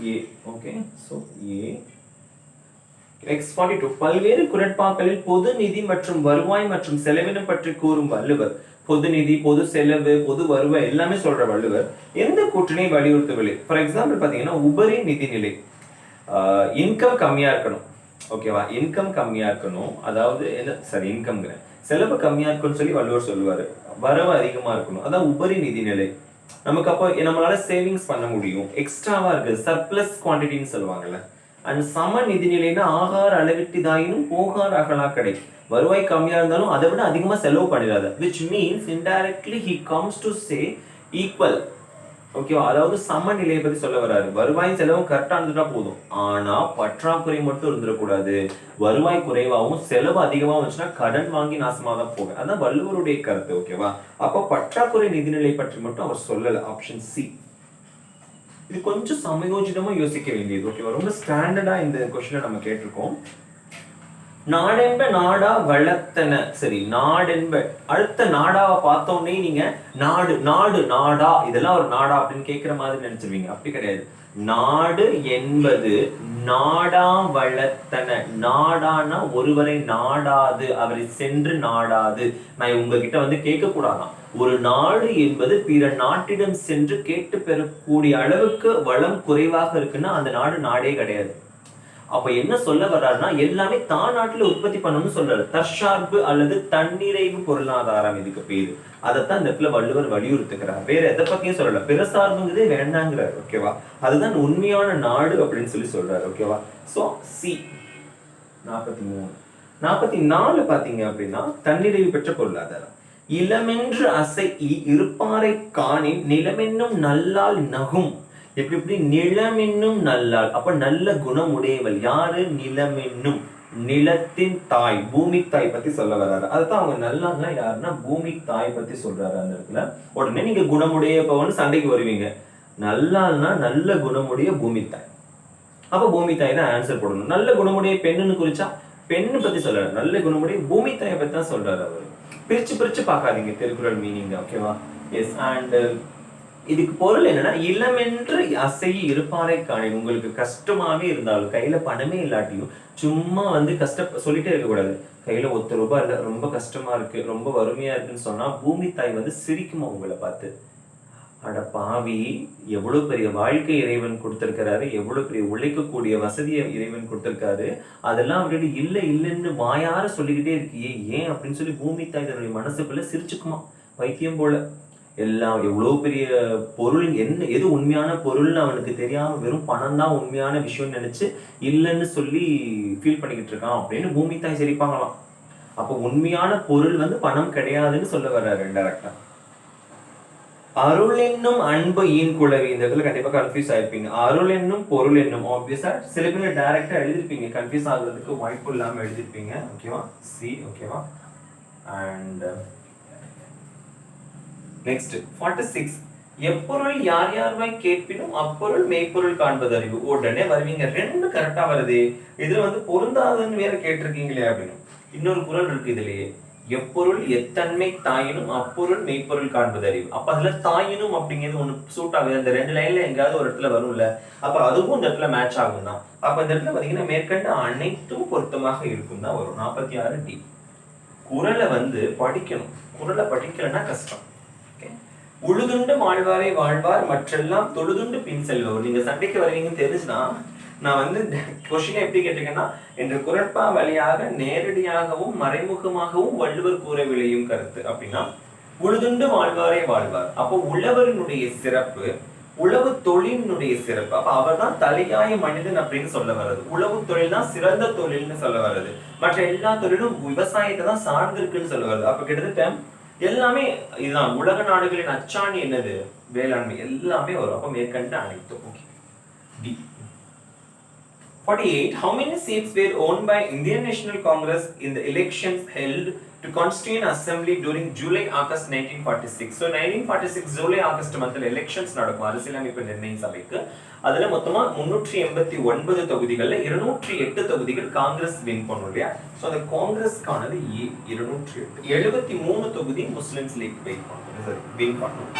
ஏ. ஓகே, சோ ஏ. X42 பல்வேறு குறட்பாக்களில் பொது நிதி மற்றும் வருவாய் மற்றும் செலவினம் பற்றி கூறும் வள்ளுவர். பொது நிதி, பொது செலவு, பொது வருவாய் எல்லாமே சொல்ற வள்ளுவர் எந்த கூற்றினை வலியுறுத்தவில்லை? ஃபார் எக்ஸாம்பிள் பாத்தீங்கன்னா உபரி நிதிநிலை, இன்கம் கம்மியா இருக்கணும், ஓகேவா, இன்கம் கம்மியா இருக்கணும், அதாவது சரி இன்கம்ங்கிறேன், செலவு கம்மியா இருக்குன்னு சொல்லி வள்ளுவர் சொல்லுவாரு. வரவு அதிகமா இருக்கணும், அதான் உபரி நிதிநிலை. நமக்கு அப்போ நம்மளால சேவிங்ஸ் பண்ண முடியும், எக்ஸ்ட்ராவா இருக்கு, சர்ப்ளஸ் குவான்டிட்டின்னு சொல்லுவாங்கல்ல. அண்ட் சம நிதிநிலைன்னா ஆகார அளவிட்டுதாயினும் போகார் அகலா கடை, வருவாய் கம்மியா இருந்தாலும் அதை விட அதிகமா செலவு பண்ணிடாத, which means indirectly he comes to say equal. ஓகேவா, அதாவது சமநிலையை பத்தி சொல்ல வராரு. வருவாய் செலவும் கரெக்டா இருந்துட்டா போதும், ஆனா பற்றாக்குறை மட்டும் இருந்துடக்கூடாது. வருவாய் குறைவாகவும் செலவு அதிகமா வந்துச்சுன்னா கடன் வாங்கி நாசமா தான் போவேன், அதான் வள்ளுவருடைய கருத்து. ஓகேவா, அப்ப பற்றாக்குறை நிதிநிலை பற்றி மட்டும் அவர் சொல்லல. Option C. இது கொஞ்சம் சமயோஜிதமா யோசிக்க வேண்டியது. ஓகேவா, ரொம்ப ஸ்டாண்டர்டா இந்த கொஸ்டினை நம்ம கேட்டிருக்கோம். நாடென்ப நாடா வளர்த்தன. சரி, நாடென்ப அடுத்த நாடாவை பார்த்தோன்னே நீங்க நாடு நாடு நாடா இதெல்லாம் ஒரு நாடா அப்படின்னு கேட்கிற மாதிரி நினைச்சிருவீங்க. அப்படி கிடையாது. நாடு என்பது நாடா வளர்த்தன. நாடானா ஒருவரை நாடாது, அவரை சென்று நாடாது. நான் உங்ககிட்ட வந்து கேட்க கூடாதான். ஒரு நாடு என்பது பிற நாட்டிடம் சென்று கேட்டு பெறக்கூடிய அளவுக்கு வளம் குறைவாக இருக்குன்னா அந்த நாடு நாடே கிடையாது. அப்ப என்ன சொல்ல வர்றாருன்னா எல்லாமே தான் நாட்டுல உற்பத்தி பண்ணணும்னு சொல்றாரு. தற்சார்பு அல்லது தன்னிறைவு பொருளாதாரம் இதுக்கு பேரு. அதைத்தான் இந்த இடத்துல வள்ளுவர் வலியுறுத்துக்கிறார். வேற எதை பத்தியும் சொல்லல, பிற சார்புங்கிறதே வேண்டாங்கிறாரு. ஓகேவா, அதுதான் உண்மையான நாடு அப்படின்னு சொல்லி சொல்றாரு. ஓகேவா, சோ சி. 43 44 பாத்தீங்க அப்படின்னா தன்னிறைவு பெற்ற பொருளாதாரம். இளமென்று அசை இருப்பாரை காணின் நிலமென்னும் நல்லால் நகும். எப்படி நிலமென்னும் நல்லால், அப்ப நல்ல குணம் உடையவள் யாரு? நிலமென்னும், நிலத்தின் தாய், பூமி தாய் பத்தி சொல்ல வர்றாரு. அதுதான் அவங்க நல்லான்னா யாருன்னா பூமி தாய் பத்தி சொல்றாரு அந்த இடத்துல. உடனே நீங்க குணமுடைய பவன் சண்டைக்கு வருவீங்க. நல்லால்னா நல்ல குணமுடைய பூமி தாய். அப்ப பூமி தாய் தான் ஆன்சர் போடணும். நல்ல குணமுடைய பெண்ணுன்னு குறிச்சா பெண்ணு பத்தி சொல்றாரு, நல்ல குணமுடைய பூமி தாயை பத்தி தான் சொல்றாரு அவரு. பிரிச்சு பிரிச்சு பார்க்காதீங்க திருக்குறள் மீனிங், ஓகேவா? எஸ். அண்ட் இதுக்கு பொருள் என்னன்னா, இளமென்று அசையி இருப்பாரை காணேன். உங்களுக்கு கஷ்டமாவே இருந்தாலும், கையில பணமே இல்லாட்டியும் சும்மா வந்து சொல்லிட்டே இருக்க கூடாது. கையில ₹1 இல்ல, ரொம்ப கஷ்டமா இருக்கு, ரொம்ப வறுமையா இருக்குன்னு சொன்னா பூமி தாய் வந்து சிரிக்குமா உங்களை பார்த்து. அட பாவி, எவ்வளவு பெரிய வாழ்க்கை இறைவன் கொடுத்திருக்கிறாரு, எவ்வளவு பெரிய உழைக்கக்கூடிய வசதியை இறைவன் கொடுத்திருக்காரு, அதெல்லாம் அப்படி இல்ல இல்லைன்னு வாயார சொல்லிக்கிட்டே இருக்கியே ஏன் அப்படின்னு சொல்லி பூமி தாய் தன்னுடைய மனசுக்குள்ள சிரிச்சுக்குமா, வைத்தியம் போல. எல்லாம் எவ்வளவு பெரிய பொருள், என்ன எது உண்மையான பொருள்னு அவனுக்கு தெரியாம வெறும் பணம் தான் உண்மையான விஷயம் நினைச்சு இல்லைன்னு சொல்லி ஃபீல் பண்ணிக்கிட்டு இருக்கான் அப்படின்னு பூமி தாய் சிரிப்பாங்களாம். அப்போ உண்மையான பொருள் வந்து பணம் கிடையாதுன்னு சொல்ல வர்றாரு டைரக்டா. அருள் என்னும் அன்பு ஈன் குளவி, இந்த இடத்துல கண்டிப்பா கன்ஃபியூஸ் ஆயிருப்பீங்க. அருள் என்னும் பொருள் என்னும், ஆப்வியஸா சில பேர் டைரக்டா எழுதிருப்பீங்க, கன்ஃபியூஸ் ஆகுறதுக்கு வாய்ப்பு இல்லாம எழுதிருப்பீங்க, ஓகேவா? சி, ஓகேவா? அண்ட் நெக்ஸ்ட் 46, எப்பொருள் யார் யார்வாய் கேட்பினும் அப்பொருள் மெய்ப்பொருள் காண்பது அறிவு. உடனே வருவீங்க, ரெண்டு கரெக்டா வருது, இதுல வந்து பொருந்தாதுன்னு வேற கேட்டிருக்கீங்களே அப்படின்னு. இன்னொரு குறள் இருக்கு இதுலயே, எப்பொருள் எத்தன்மை தாயினும் அப்பொருள் மெய்ப்பொருள் காண்பது அறிவு. அப்ப அதுல தாயினும் அப்படிங்கிறது ஒண்ணு சூட் ஆகுது, அந்த 2 லைன்ல எங்கேயாவது ஒரு இடத்துல வரும்ல, அப்ப அதுவும் இந்த இடத்துல மேட்ச் ஆகும் தான். அப்ப இந்த இடத்துல பாத்தீங்கன்னா மேற்கண்ட அனைத்தும் பொருத்தமாக இருக்கும் தான் வரும். 46D. குறளை வந்து படிக்கணும், குறளை படிக்கலன்னா கஷ்டம். உழுதுண்டு வாழ்வாரை வாழ்வார் மற்றெல்லாம் தொழுதுண்டு பின் செல்வர். நீங்க சண்டைக்கு வருவீங்கன்னு தெரிஞ்சுனா நான் வந்து கொஸ்டினை எப்படி கேட்டிருக்கேன்னா, என்ற குறட்பா வழியாக நேரடியாகவும் மறைமுகமாகவும் வள்ளுவர் கூற விளையும் கருத்து அப்படின்னா, உழுதுண்டு வாழ்வாரே வாழ்வார். அப்போ உழவரினுடைய சிறப்பு, உழவு தொழிலினுடைய சிறப்பு. அப்ப அவர் தான் தலையாய மனிதன் அப்படின்னு சொல்ல வர்றது. உழவு தொழில் தான் சிறந்த தொழில்னு சொல்ல வர்றது. மற்ற எல்லா தொழிலும் விவசாயத்தை தான் சார்ந்திருக்குன்னு சொல்ல வருது. அப்ப கிட்டத்தட்ட எல்லாமே இதுதான். உலக நாடுகளின் அச்சாணி என்னது? வேளாண்மை. எல்லாமே வரும். அப்ப மேற்கண்ட அனைத்தும். Okay. D. 48. How many seats were owned by Indian National Congress in the elections held to constituent assembly during July-August 1946? So 1946 July-August monthல elections நடக்கும் அரசியலமைப்பு நிர்ணய சபைக்கு. அதுல மொத்தமா 389 தொகுதிகள்ல 208 தொகுதிகள் காங்கிரஸ் வின் பண்ணும் இல்லையா? சோ அந்த காங்கிரஸ்கானது 208, 73 தொகுதி முஸ்லிம்ஸ் லீக் வின் பண்ணும்.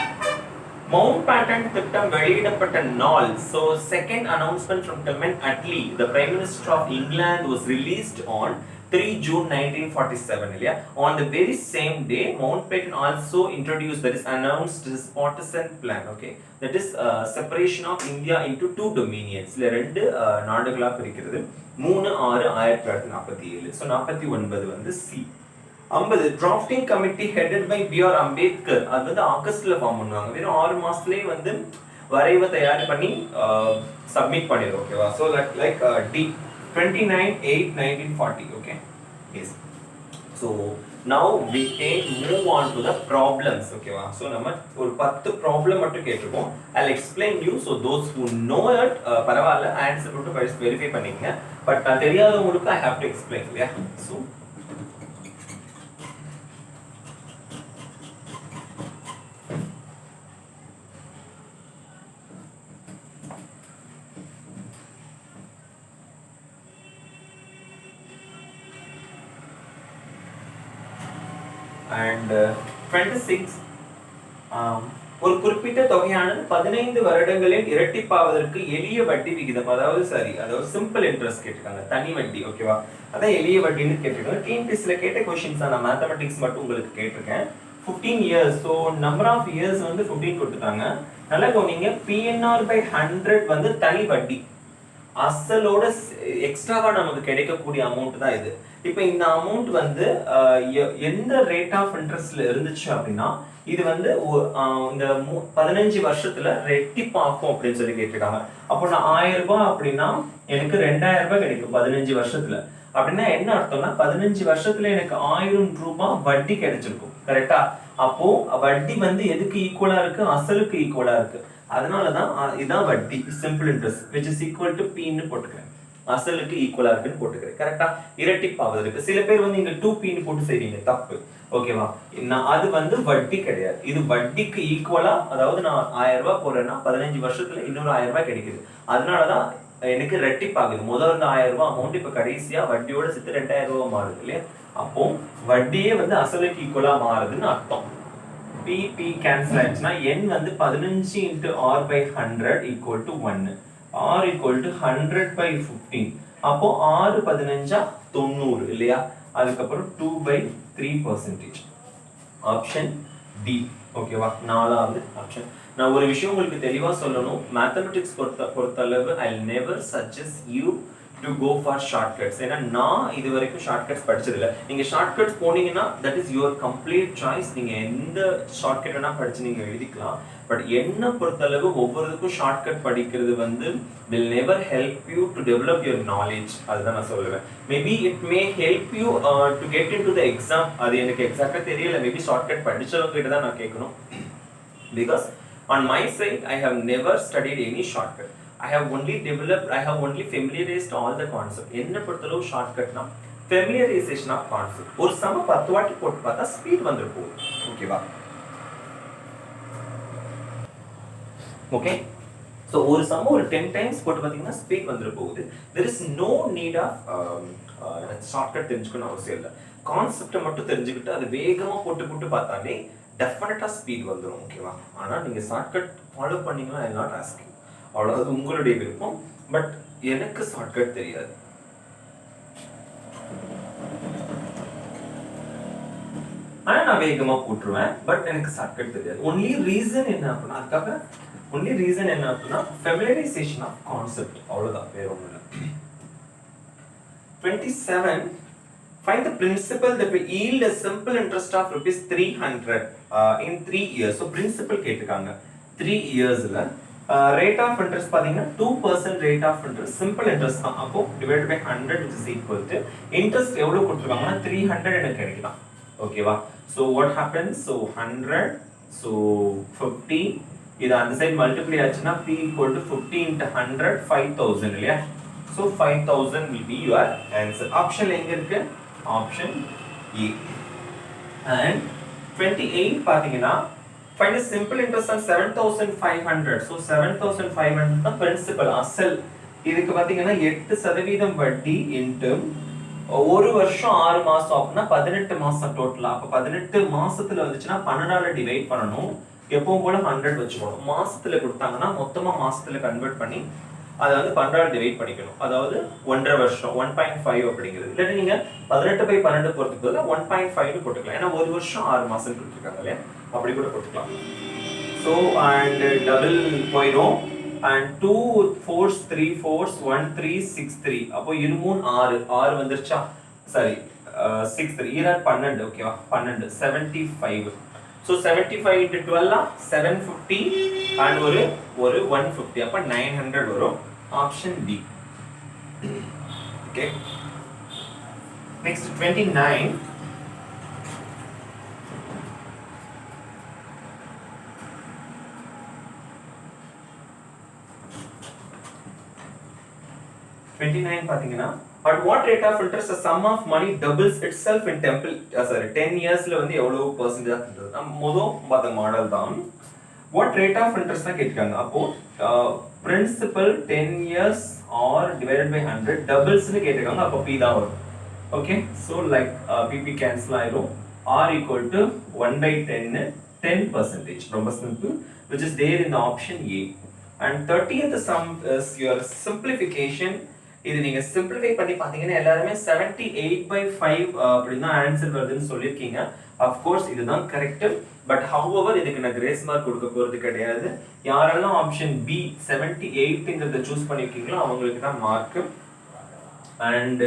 மவுண்ட் பேட்டன் திட்டம் வெளியிடப்பட்ட நாள். So second announcement from Clement Attlee, the Prime Minister of England, was released on 3 June 1947 இல்லையா? On the very same day, Mountbatten also introduced, that is announced, his partisan plan. Okay, that is separation of India into 2 dominions. இல்ல ரெண்டு நாடுகளா பிரிக்கிறது. 3/6/1947. So 49 வந்து C. 50 drafting committee headed by B.R. Ambedkar. அது வந்து ஆகஸ்ட்ல form பண்ணுவாங்க. வெறும் 6 மாசத்துலயே வந்து வரைவை தயார் பண்ணி சப்மிட் பண்ணிரும். ஓகேவா? So like D 29/8/1940. okay, yes. So now we can move on to the problems. ஓகேவா? So நம்ம ஒரு 10 ப்ராப்ளம் மட்டும் கேட்டிருக்கோம். I'll explain you, so those who know it பரவாயில்ல ஆன்சர் மட்டும் வெரிஃபை பண்ணிக்கங்க. பட் தெரியாதவங்களுக்கு I have to explain. yeah. So and 26, ஒரு குறிப்பிட்ட தொகையானது 15 வருடங்களில் இரட்டிப்பாவதற்கு எளிய வட்டி விகிதம், அதாவது சிம்பிள் இன்ட்ரெஸ்ட் கேட்டிருக்காங்க, தனி வட்டி. ஓகேவா? அதான் எளிய வட்டின்னு கேட்டிருக்காங்க. டிஎன்பிஎஸ்சில கேட்ட क्वेश्चंस நான் மேத்தமெட்டிக்ஸ் மட்டும் உங்களுக்கு கேட்டிருக்கேன். 15 years. So number of years வந்து 15 கொடுத்துட்டாங்க. நல்லா கவனிங்க, PNR/100 வந்து தனி வட்டி, அசலோட எக்ஸ்ட்ராவா நமக்கு கிடைக்கக்கூடிய அமௌண்ட் தான் இது. இப்போ இந்த அமௌண்ட் வந்து எந்த ரேட் ஆஃப் இன்ட்ரெஸ்ட்ல இருந்துச்சு அப்படின்னா, இது வந்து இந்த 15 வருஷத்துல ரெட்டிப்பாகும் அப்படின்னு சொல்லி கேட்டிருக்காங்க. அப்போ நான் 1000 ரூபாய் அப்படின்னா எனக்கு 2000 ரூபாய் கிடைக்கும் 15 வருஷத்துல. அப்படின்னா என்ன அர்த்தம்னா, 15 வருஷத்துல எனக்கு 1000 ரூபாய் வட்டி கிடைச்சிருக்கும். கரெக்டா? அப்போ வட்டி வந்து எதுக்கு ஈக்குவலா இருக்கு? அசலுக்கு ஈக்குவலா இருக்கு. அதனாலதான் இதான் வட்டி, simple interest, which is equal to P ன்னு போட்டுக்கிறேன். அசலுக்கு ஈக்குவலா இருக்குன்னு போட்டுக்கிறேன். கரெக்டா? இரட்டிப்பாவதற்கு. சில பேர் வந்து இங்க 2P ன்னு போட்டு செய்றீங்க, தப்பு. ஓகேவா? அது வந்து வட்டி கிடையாது. இது வட்டிக்கு ஈக்குவலா, அதாவது நான் 1000 ரூபாய் போறேன்னா 15 வருஷத்துல இன்னொரு 1000 ரூபாய் கிடைக்குது. அதனாலதான் எனக்கு ரெட்டிப்பாகுது. முதல் வந்து 1000 ரூபாய் அமௌண்ட் இப்போ கடைசியா வட்டியோட சேர்த்து 2000 ரூபாய் மாறுது இல்லையா? அப்போ வட்டியே வந்து அசலுக்கு ஈக்குவலா மாறுதுன்னு அர்த்தம். பி கேன்சல் ஆயிடுச்சுன்னா n வந்து 15 into r by 100 equal to 1. r equal to 100 by 15. அப்போ 6 15 90 இல்லையா? அதுக்கப்புறம் 2 by 3%. Option D. ஓகேவா? நாலாவது ஆப்ஷன். நான் ஒரு விஷயம் உங்களுக்கு தெளிவா சொல்லணும். மேத்தமெட்டிக்ஸ் பொறுத்தளவு I never suggest you to go for shortcuts. ஏன்னா நான் இது வரைக்கும் ஷார்ட்கட்ஸ் படிச்சதில்லை. நீங்கள் ஷார்ட்கட்ஸ் போனீங்கன்னா that is your complete choice. நீங்கள் எந்த ஷார்ட்கட் வேணால் படித்து நீங்கள் எழுதிக்கலாம். பட் என்னை பொறுத்தளவு ஒவ்வொருக்கும் ஷார்ட்கட் படிக்கிறது வந்து will never help you to develop your knowledge. அதுதான் நான் சொல்லுவேன். Maybe it may help you to get in to the exam. அது எனக்கு எக்ஸாக்டாக தெரியல. மேபி ஷார்ட்கட் படித்தவங்க கிட்ட தான் நான் கேட்கணும். Because on my side I have never studied any shortcut. I have only familiarized all the concept. என்ன பொறுத்தளவு ஷார்ட்கட்னா familiarization of concept. ஒரு சம 10 வாட்டி போட்டு பார்த்தா ஸ்பீட் வந்துரு போகுது. ஓகேவா? ஓகே. ஸோ ஒரு சம ஒரு 10 டைம்ஸ் போட்டு பார்த்தீங்கன்னா ஸ்பீட் வந்துரு போகுது. there is no need of shortcut தெரிஞ்சுக்கணும் அவசியம் இல்லை. கான்செப்டை மட்டும் தெரிஞ்சுக்கிட்டு அது வேகமாக போட்டு பார்த்தாலே டெஃபினட்டா ஸ்பீட் வந்துடும். ஓகேவா? ஆனால் நீங்கள் ஷார்ட்கட் ஃபாலோ பண்ணீங்களா ஐ நாட் ஆஸ்கிங். அவ்வளோது உங்களுடைய விருப்பம். பட் எனக்கு ஷார்ட்கட் தெரியாது. ஆனால் நான் வேகமாக போட்டுருவேன். பட் எனக்கு ஷார்ட்கட் தெரியாது. ஒன்லி ரீசன் என்ன அப்படின்னா ஃபெமிலியரைசேஷன் ஆஃப் கான்செப்ட். அவ்வளோதான், வேற ஒன்றும் இல்லை. 27. Find the principal that will yield a simple interest of rupees 300 in 3 years. So principal கேட்டிருக்காங்க 3 yearsல rate of interest பாத்தீங்கன்னா 2% rate of interest, simple interest தான். அப்போ divided by 100 which is equal to interest எவ்வளவு கொடுத்திருக்காங்கன்னா 300 எனக்கு கிடைக்கலாம். ஓகேவா? So what happens? So 100, so 50, இது அந்த சைடு மல்டிப்ளை ஆச்சுன்னா p equal to 50 into 100 5000 இல்லையா? So 5000 will be your answer. Option எங்க இருக்கு? Option E. And 28 பாத்தீங்கன்னா find a simple interest on 7500. So 7500 தான் principal அசல். இதுக்கு பாத்தீங்கன்னா 8% வட்டி into ஒரு வருஷம் 6 மாசம் அப்படின்னா 18 மாசம் டோட்டலா. அப்ப 18 மாசத்துல வந்துச்சுன்னா 12ஆல டிவைட் பண்ணணும். எப்பவும் போல 100 வச்சுக்கணும். மாசத்துல கொடுத்தாங்கன்னா மொத்தமா மாசத்துல கன்வெர்ட் பண்ணி அதை வந்து 12ஆல் டிவைட் பண்ணிக்கணும். அதாவது 1.5 வருஷம் 1.5 அப்படிங்கிறது. இல்லாட்டி நீங்க 18/12 போறதுக்கு பதிலாக 1.5 போட்டுக்கலாம். ஏன்னா ஒரு வருஷம் 6 மாசம் கொடுத்துருக்காங்க இல்லையா? அப்படி கூட போட்டுக்கலாம். ஸோ அண்ட் டபுள் போயிடும். And 2 4s 3 4s 1 3 6 3. அப்போ 2 6 வந்துருச்சா? சாரி 6 3 12. ஓகேவா? 12 75. So 75 into 12 750 and ஒரு 150. அப்ப 900 வரும். Option D. Okay. Next 29. பாத்தீங்கன்னா at what rate of interest a sum of money doubles itself in 10 yearsல வந்து எவ்வளவு percentage பண்றது? நம்ம பார்த்த மாடல் தான். what rate of interest தான் கேட்டிருக்காங்க. அப்போ principal 10 years or divided by 100 doubles னு கேட்டிருக்காங்க. அப்போ p தான் வரும். okay, so like pp cancel ஆயிரும். r equal to 1/10 10%. ரொம்ப simple, which is there in the option A. and 30th sum is your simplification. இது நீங்க சிம்பிளிஃபை பண்ணி பாத்தீங்கன்னா எல்லாரும் 78/5 அப்படினா ஆன்சர் வருதுன்னு சொல்லிருக்கீங்க. ஆஃப் கோர்ஸ் இதுதான் கரெக்ட். பட் ஹவெவர் இதுக்கு நான் கிரேஸ் மார்க் கொடுக்க போறது கிடையாது. யாரெல்லாம் ஆப்ஷன் B 78ங்கறத சூஸ் பண்ணிருக்கீங்களோ அவங்களுக்கு தான் மார்க். அண்ட்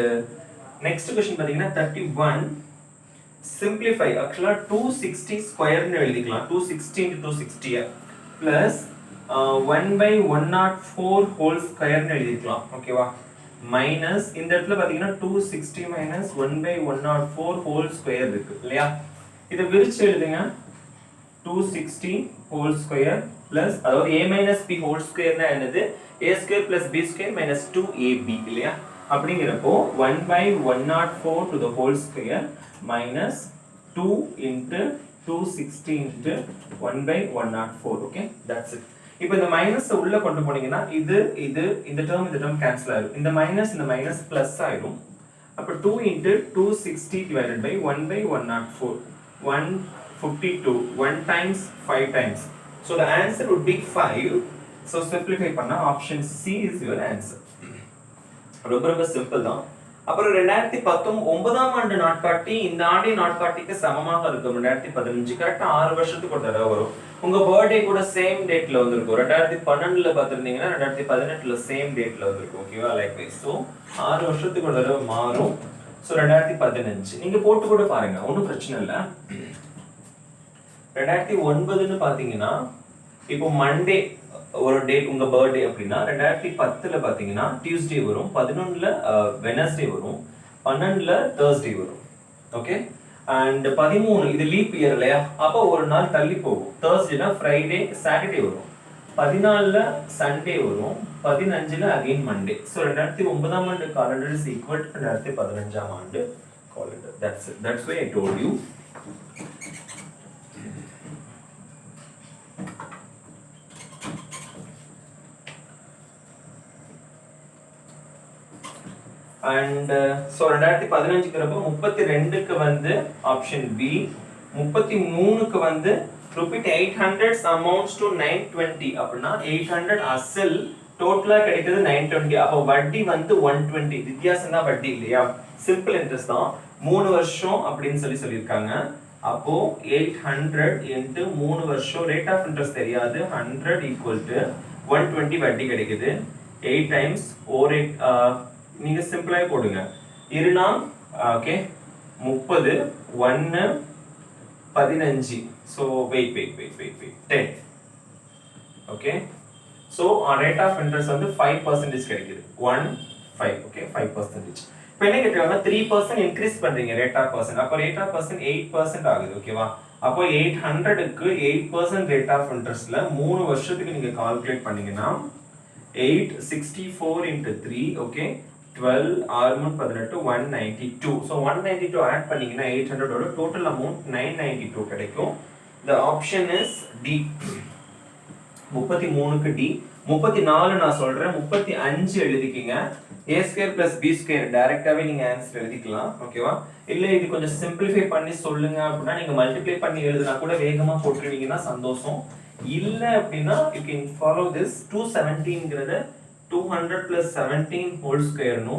நெக்ஸ்ட் क्वेश्चन பாத்தீங்கன்னா 31 சிம்பிளிஃபை. ஆக்சுவலா 260 ஸ்கொயர் னு எழுதிக்கலாம். 260 into 260 பிளஸ் 1/104 ஹோல் ஸ்கொயர் னு எழுதிக்கலாம். ஓகேவா? மைனஸ் இந்த இடத்துல பாத்தீங்கன்னா 260 மைனஸ் 1/104 ஹோல் ஸ்கொயர் இருக்கு இல்லையா? இதை விரிச்சு எழுதுங்க. 260 ஹோல் ஸ்கொயர் பிளஸ் அதாவது a minus b ஹோல் ஸ்கொயர்னா என்னது? a square plus b square minus 2ab இல்லையா? அப்படிங்கிறப்போ 1/104 to the whole square minus 2 into 260 into 1/104. okay, that's it. இப்போ இந்த மைனஸ் உள்ள கொண்டு போனீங்கன்னா இந்த டேர்ம் கேன்சல் ஆயிடும். இந்த மைனஸ் பிளஸ் ஆயிடும். அப்ப 2 into 260 divided by 1 by 104, 152, 1 times 5 times. So the answer would be 5. So simplify பண்ணா option C is your answer. ரொம்ப சிம்பிள் தான். அப்புறம் 2019ஆம் ஆண்டு நாட்காட்டி இந்த ஆண்டே நாட்காட்டிக்கு சமமாக இருக்கும். 2015 கரெக்டா 6 வருஷத்துக்கு ஒரு தடவை வரும். உங்க பர்த்டே கூட சேம் டேட்ல வந்திருக்கும். 2012ல பார்த்திருந்தீங்கன்னா 2018ல சேம் டேட்ல வந்திருக்கும். ஓகேவா? லைக்வைஸ். சோ 6 வருஷத்துக்கு ஒரு தடவை மாறும். சோ 2015 நீங்க போட்டு கூட பாருங்க, ஒன்றும் பிரச்சனை இல்லை. 2009ன்னு பாத்தீங்கன்னா இப்போ மண்டே ஒரு டேட் உங்க பர்த்டே அப்படின்னா 2010ல பாத்தீங்கன்னா டியூஸ்டே வரும், 11ல வெனஸ்டே வரும், 12ல தேர்ஸ்டே வரும். ஓகே. அண்ட் 13 இது லீப் இயர் இல்லையா, அப்போ ஒரு நாள் தள்ளி போகும். தேர்ஸ்டேனா ஃப்ரைடே சாட்டர்டே வரும், 14ல சண்டே வரும், 15ல அகைன் மண்டே. ஸோ 2009ஆம் ஆண்டு காலண்டர் இஸ் ஈக்குவல் டு 2015ஆம் ஆண்டு calendar. That's it. That's why I told you. And so 2015ங்கிறப்போ 32க்கு வந்து ஆப்ஷன் பி, 33க்கு வந்து ருபீட் 800 amounts to 920 அப்படின்னா 800 அசல் டோட்டலா கிடைக்கிறது 920. அப்போ வட்டி வந்து 120. வித்தியாசம் தான் வட்டி இல்லையா? சிம்பிள் இன்ட்ரெஸ்ட் தான். 3 வருஷம் அப்படின்னு சொல்லியிருக்காங்க. அப்போ 800 into 3 வருஷம் ரேட் ஆஃப் இன்ட்ரெஸ்ட் தெரியாது. 100 equal to 120 வட்டி கிடைக்குது. 8 times 48 நீங்க சிம்பிளா போடுங்க. இருனா okay 30 1 15. so wait 10. okay, so our rate of interest வந்து 5% கிடைக்குது. 15 okay 5%. இப்போ என்ன கேக்குறாங்க 3% இன்கிரீஸ் பண்றீங்க ரேட் ஆஃப் பர்சன்ட். அப்ப ரேட் ஆஃப் பர்சன்ட் 8% ஆகுது. ஓகேவா? அப்போ 800க்கு 8% ரேட் ஆஃப் இன்ட்ரெஸ்ட்ல 3 வருஷத்துக்கு நீங்க கால்குலேட் பண்ணீங்கன்னா 864 into 3 ஓகே 12 6 18 192. so 192 ஆட் பண்ணீங்கன்னா 800 ஓட டோட்டல் அமௌண்ட் 992 கிடைக்கும். the option is D. 33க்கு D. 34 நான் சொல்றேன், 35 எழுதிக்கீங்க. a square plus b square டைரக்டாவே நீங்க ஆன்சர் எழுதிக்கலாம். ஓகேவா? இல்ல இது கொஞ்சம் சிம்பிளிஃபை பண்ணி சொல்லுங்க அப்படினா நீங்க மல்டிப்ளை பண்ணி எழுதுனா கூட வேகமா போட்டுருவீங்கன்னா சந்தோஷம். இல்ல அப்படினா you can follow this. 217ங்கிறது 200 plus 17 whole square னு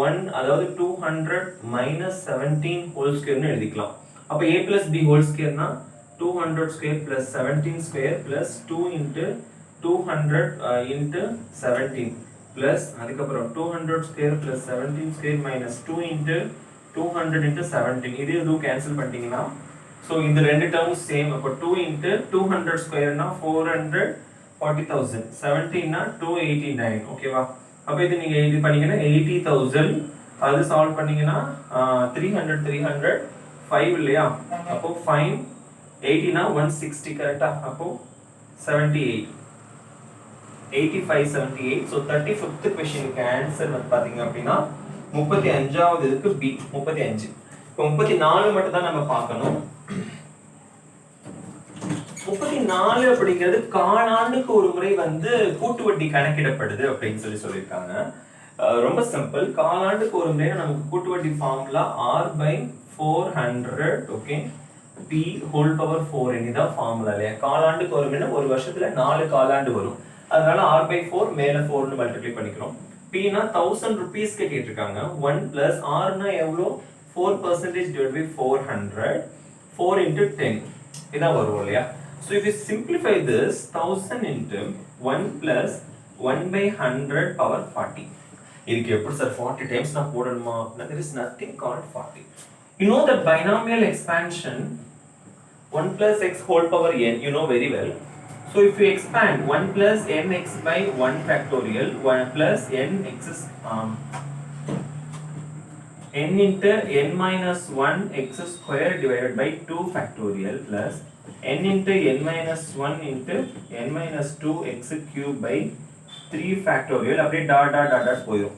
1 அதாவது 200 minus 17 whole square னு எழுதிக்கலாம். அப்ப a plus b whole square னா 200 square plus 17 square plus 2 into 200 into 17 plus அதுக்கு அப்புறம் 200 square plus 17 square minus 2 into 200 into 17. இது கேன்சல் பண்ணிட்டீங்கன்னா சோ இந்த ரெண்டு டேர்ம்ஸ் சேம். அப்ப 2 into 200 square னா 440,000, 17 னா 289. ஓகேவா? அப்ப இது நீங்க இது பண்ணீங்கன்னா 80,000. அது சால்வ் பண்ணீங்கன்னா 300 5 இல்லையா? அப்போ 5 80 னா 160 கரெக்ட்டா? அப்போ 78 85 78. so 35th क्वेश्चनக்கு ஆன்சர் வந்து பாத்தீங்க அப்படினா 35வது இதுக்கு B 35. இப்போ 34 மட்டும் தான் நம்ம பார்க்கணும். 34 அப்படிங்கிறது காலாண்டுக்கு ஒரு முறை வந்து கூட்டு வட்டி கணக்கிடப்படுது அப்படின்னு சொல்லியிருக்காங்க. ரொம்ப சிம்பிள். காலாண்டுக்கு ஒரு முறை நமக்கு கூட்டு வட்டி formula r/400 okay p whole power 4n இதான் ஃபார்முலா இல்லையா? காலாண்டுக்கு ஒரு முறை ஒரு வருஷத்துல 4 காலாண்டு வரும். அதனால r/4 மேல 4 னு மல்டிப்ளை பண்ணிக்கிறோம். p னா 1000 rupees க்கு கேட்டிருக்காங்க. 1 plus r னா எவ்வளோ? 4% divided by 400 4 into 10 இதான் வரும் இல்லையா? so if you simplify this 1000 into 1 plus 1 by 100 power 40. இதுக்கு எப்படி சார் 40 times நான் போடணுமா? there is nothing called 40. you know that binomial expansion 1 plus x whole power n you know very well. so if you expand 1 plus nx by 1 factorial 1 plus nx is n into n minus 1 x square divided by 2 factorial plus n into n minus 1 into n minus 2 x cube by 3 factorial அப்படியே dot dot dot dot போயிடும்.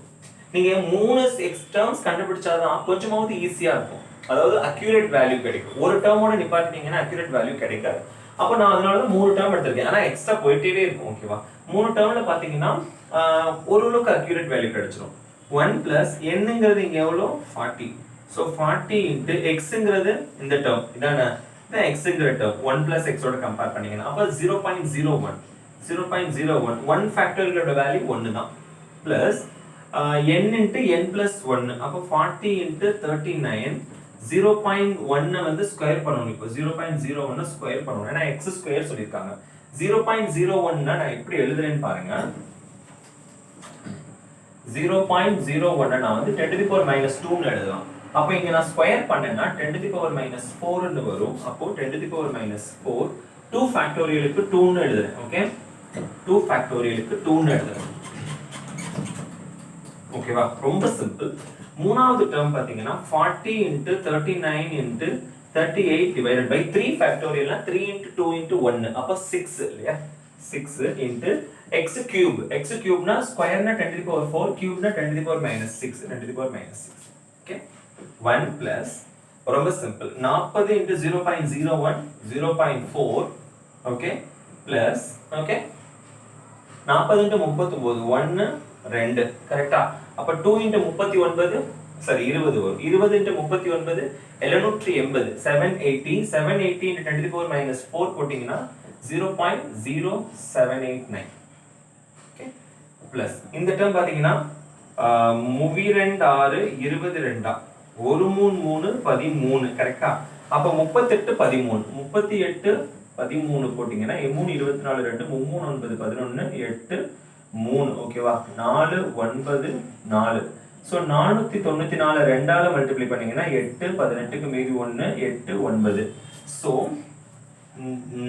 நீங்க 3 x terms கண்டுபிடிச்சாதான் கொஞ்சமாவது ஈஸியா இருக்கும். அதாவது accurate value கிடைக்கும். ஒரு டேர்மோட நிப்பாட்டினீங்கன்னா accurate value கிடைக்காது. அப்போ நான் அதனால தான் 3 டேர்ம் எடுத்திருக்கேன். ஆனா எக்ஸ்ட்ரா போயிட்டே இருக்கும். ஓகேவா? 3 டேர்ம்ல பாத்தீங்கன்னா ஓரளவுக்கு அக்யூரேட் வேல்யூ கிடைச்சிரும். 1 பிளஸ் என்னங்கிறது இங்க எவ்வளோ 40. ஸோ 40 இன்ட்டு எக்ஸுங்கிறது இந்த டேர்ம் இதானே, இதான் எக்ஸுங்கிற டேர்ம் 1 பிளஸ் எக்ஸோட கம்பேர் பண்ணீங்கன்னா அப்போ 0.01 0.01 1 ஃபேக்டோரியலோட வேல்யூ 1 தான் plus n into n plus 1 அப்போ 40 இன்ட்டு 39 0.1 வந்து ஸ்கொயர் பண்ணணும். இப்போ 0.01 ஸ்கொயர் பண்ணணும், ஏன்னா x ஸ்கொயர் சொல்லியிருக்காங்க. 0.01 நான் எப்படி எழுதுறேன்னு பாருங்க. 0.01 நான் வந்து 10 to the power minus 2 ன்னு எழுதலாம். அப்போ இங்க நான் ஸ்கொயர் பண்ணேன்னா 10 to the power minus 4 ன்னு வரும். அப்போ 10 to the power minus 4 2 ஃபேக்டோரியலுக்கு 2 ன்னு எழுதுறேன். ஓகே, 2 ஃபேக்டோரியலுக்கு 2 ன்னு எழுதுறேன். ஓகேவா? ரொம்ப சிம்பிள். மூணாவது டேர்ம் பாத்தீங்கன்னா 40 into 39 into 38 divided by 3 ஃபேக்டோரியல்னா 3 into 2 into 1 அப்ப 6 இல்லையா? 6 into x cube. x cube னா ஸ்கொயர்னா 10 to the power 4, cube னா 10 to the power minus 6, 10 to the power minus 6. Okay, 1 plus ரொம்ப simple 40 into 0.01 0.4. Okay, plus okay 40 into 39 1 2 கரெக்ட்டா? அப்ப 2 into 39 sorry 20 வரும். 20 into 39 780 780 780 into 10 to the power minus 4 போட்டீங்கன்னா 0.0789. Okay, plus இந்த term பாத்தீங்கன்னா 32 22 1 3 3 13 கரெக்ட்டா? அப்ப 38 13 38 13 போட்டீங்கன்னா 3 24 2 3 9 11 8 3 ஓகேவா? 4 9 4. சோ 494 ரெண்டால மல்டிப்ளை பண்ணீங்கன்னா 8 18க்கு மீதி 1 8 9. So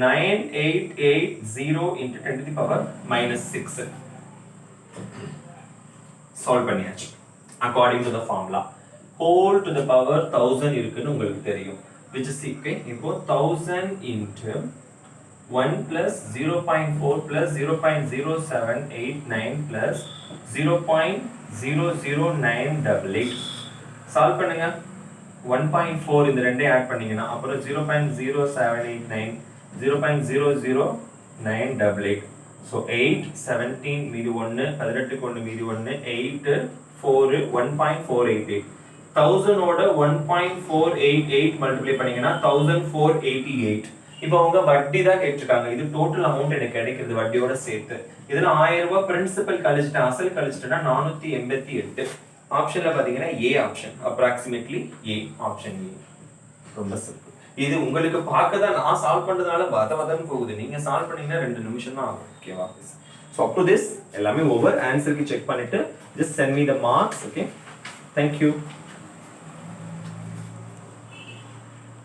9880 into 10 to the power minus 6 solve பண்ணியாச்சு. according to the formula whole to the power 1000 இருக்குன்னு உங்களுக்கு தெரியும், which is okay. இப்போ 1000 into 1 plus 0.4 plus 0.0789 plus 0.00988 solve பண்ணுங்க. 1.4 இந்த ரெண்டே ஆட் பண்ணீங்கன்னா அப்புறம் 0.0789 0.00988. so 8 17 மீதி 1 18க்கு 1 மீதி 1 8 4 1.488. 1000 ஓட 1.488 மல்டிப்ளை பண்ணீங்கன்னா 1488. இப்போ அவங்க வட்டி தான் கேட்டிருக்காங்க. இது டோட்டல் அமௌண்ட் எனக்கு கிடைக்கிறது வட்டியோட சேர்த்து. இதுல 1000 ரூபாய் பிரின்சிபல் கழிச்சிட்டு அசல் கழிச்சிட்டேன்னா 488. ஆப்ஷன்ல பாத்தீங்கன்னா A option, approximately A option A. ரொம்ப சிம்பிள். இது உங்களுக்கு பார்க்க தான் நான் சால்வ் பண்றதுனால வதன்னு போகுது. நீங்க சால்வ் பண்ணீங்கன்னா 2 நிமிஷம் தான் ஆகும். ஓகேவா? So up to this எல்லாமே ஓவர். ஆன்சருக்கு செக் பண்ணிட்டு just send me the marks. Okay, thank you.